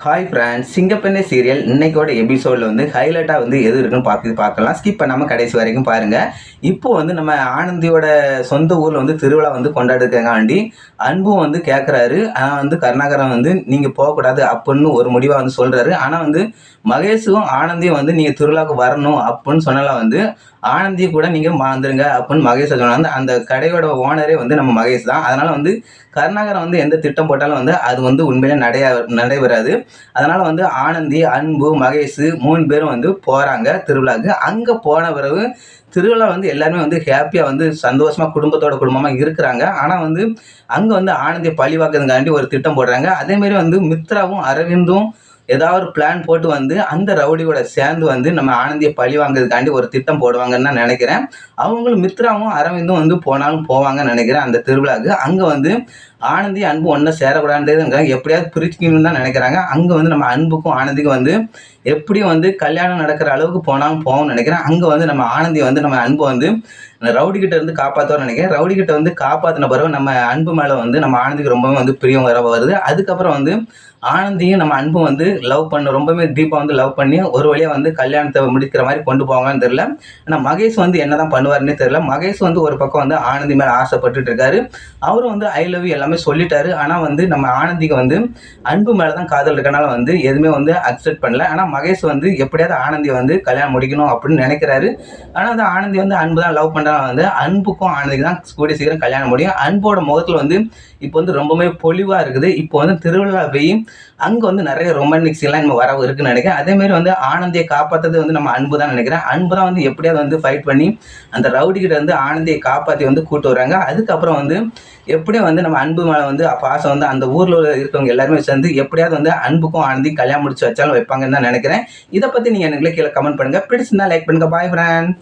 Hi friends, சிங்கப்பெண்ணே serial இன்னைக்கோட எபிசோடில் வந்து ஹைலைட்டாக வந்து எது இருக்குன்னு பார்க்கலாம். ஸ்கிப் பண்ணாமல் கடைசி வரைக்கும் பாருங்கள். இப்போ வந்து நம்ம ஆனந்தியோட சொந்த ஊரில் வந்து திருவிழா வந்து கொண்டாடுறதுக்காண்டி அன்பும் வந்து கேட்குறாரு. ஆனால் வந்து கருணாகரன் வந்து நீங்கள் போகக்கூடாது அப்படின்னு ஒரு முடிவாக வந்து சொல்கிறாரு. ஆனால் வந்து மகேஷும் ஆனந்தியும் வந்து நீங்கள் திருவிழாவுக்கு வரணும் அப்படின்னு சொன்னாலும் வந்து ஆனந்தி கூட நீங்கள் வந்துருங்க அப்படின்னு மகேஷை சொன்னாங்க. அந்த கடையோட ஓனரே வந்து நம்ம மகேஷ் தான். அதனால் வந்து கருணாகரன் வந்து எந்த திட்டம் போட்டாலும் வந்து அது வந்து உண்மையிலே நடைபெறாது. அதனால் வந்து ஆனந்தி, அன்பு, மகேஷ் 3 பேரும் வந்து போகிறாங்க திருவிழாவுக்கு. அங்கே போன பிறகு திருவிழா வந்து எல்லாருமே வந்து ஹாப்பியாக வந்து சந்தோஷமாக குடும்பமாக இருக்கிறாங்க. ஆனால் வந்து அங்கே வந்து ஆனந்தியை பழிவாக்குறதுக்காண்டி ஒரு திட்டம் போடுறாங்க. அதேமாரி வந்து மித்ராவும் அரவிந்தும் ஏதாவது ஒரு பிளான் போட்டு வந்து அந்த ரவுடியோட சேர்ந்து வந்து நம்ம ஆனந்தியை பழி வாங்குறதுக்காண்டி ஒரு திட்டம் போடுவாங்கன்னு நான் நினைக்கிறேன். அவங்களும் மித்ராவும் அரவிந்தும் வந்து போனாலும் போவாங்கன்னு நினைக்கிறேன் அந்த திருவிழாவுக்கு. அங்கே வந்து ஆனந்தி, அன்பு ஒன்றும் சேரக்கூடாதுன்றதுங்க எப்படியாவது பிரிச்சுக்கணும்னு தான் நினைக்கிறாங்க. அங்கே வந்து நம்ம அன்புக்கும் ஆனந்திக்கும் வந்து எப்படியும் வந்து கல்யாணம் நடக்கிற அளவுக்கு போனாலும் போகும்னு நினைக்கிறேன். அங்கே வந்து நம்ம ஆனந்தி வந்து நம்ம அன்பு வந்து ரவுடிக்கிட்ட இருந்து காப்பாற்றுவார்னு நினைக்கிறேன். ரவுடிக்கிட்ட வந்து காப்பாற்றின பிறகு நம்ம அன்பு மேலே வந்து நம்ம ஆனந்திக்கு ரொம்பவே வந்து பிரியம் வருது. அதுக்கப்புறம் வந்து ஆனந்தியும் நம்ம அன்பும் வந்து ரொம்பவே டீப்பாக வந்து லவ் பண்ணி ஒரு வழியாக வந்து கல்யாணத்தை முடிக்கிற மாதிரி கொண்டு போவாங்கன்னு தெரியல. ஆனால் மகேஷ் வந்து என்னதான் பண்ணுவாருன்னே தெரியல. மகேஷ் வந்து ஒரு பக்கம் வந்து ஆனந்தி மேலே ஆசைப்பட்டுட்டு இருக்காரு. அவரும் வந்து ஐ லவ் யூ எல்லாமே சொல்லிட்டாரு. ஆனால் வந்து நம்ம ஆனந்திக்கு வந்து அன்பு மேலே தான் காதல் இருக்கனால வந்து எதுவுமே வந்து அக்செப்ட் பண்ணல. ஆனால் மகேஷ் வந்து எப்படியாவது ஆனந்தியை வந்து கல்யாணம் முடிக்கணும் அப்படின்னு நினைக்கிறாரு. ஆனால் வந்து ஆனந்தி வந்து அன்பு தான் லவ் பண்ணுறாங்க. வந்து அன்புக்கும் ஆனந்திக்கு தான் கூடிய சீக்கிரம் கல்யாணம் முடியும். அன்போட முகத்தில் வந்து இப்போ வந்து ரொம்பவே பொலிவாக இருக்குது. இப்போ வந்து திருவிழா போய் அங்கே வந்து நிறைய ரொமான்டிக்ஸ் எல்லாம் நம்ம வரவு இருக்குன்னு நினைக்கிறேன். அதேமாரி வந்து ஆனந்தியை காப்பாற்றுறது வந்து நம்ம அன்பு தான் நினைக்கிறேன். அன்பு தான் வந்து எப்படியாவது வந்து ஃபைட் பண்ணி அந்த ரவுடிக்கிட்ட வந்து ஆனந்தியை காப்பாற்றி வந்து கூட்டு வராங்க. அதுக்கப்புறம் வந்து எப்படியும் வந்து நம்ம அன்பு மேலே வந்து பாசம் வந்து அந்த ஊரில் இருக்கவங்க எல்லாருமே சேர்ந்து எப்படியாவது வந்து அன்புக்கும் ஆனந்தி கல்யாணம் முடிச்சு வச்சாலும் வைப்பாங்கன்னு தான் நினைக்கிறேன். இதை பற்றி நீங்கள் எனக்கு கீழே கமெண்ட் பண்ணுங்கள். பிடிச்சிருந்தா லைக் பண்ணுங்கள். பாய் ஃப்ரெண்ட்.